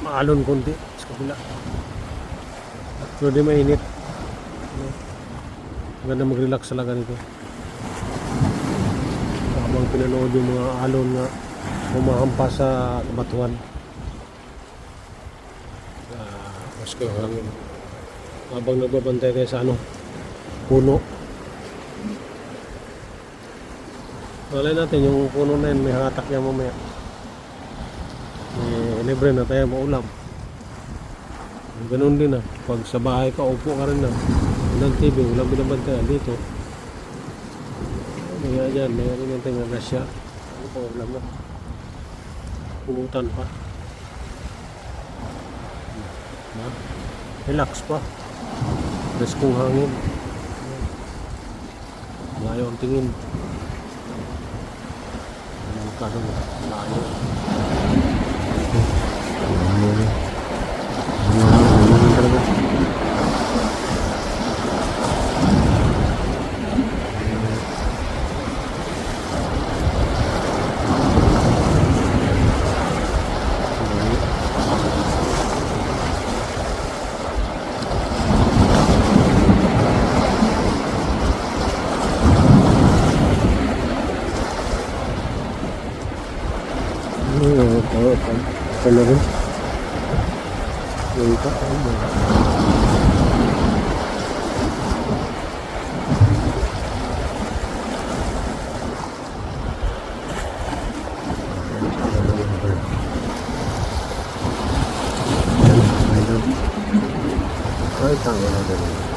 maalon konti sa kabila. Pero di mainit. Maganda mag-relax talaga dito. Habang pinanood yung mga alon nga humahampas sa batuhan. Mas hangin. Habang nagbabantay tayo sa puno. Malay natin yung puno na yun, may hatak yan mamaya. Libre na tayo maulam. Ganun din pag sa bahay ka, upo ka rin ng TV, walang binabantayan dito. Kaya dyan, mayroon yung tingnan na siya. Ano pa, ulam na. Pulutan pa. Relax pa. Reskong hangin. Layo ang tingin. Ang kadong layo. Talaga yung pa ay tama na din.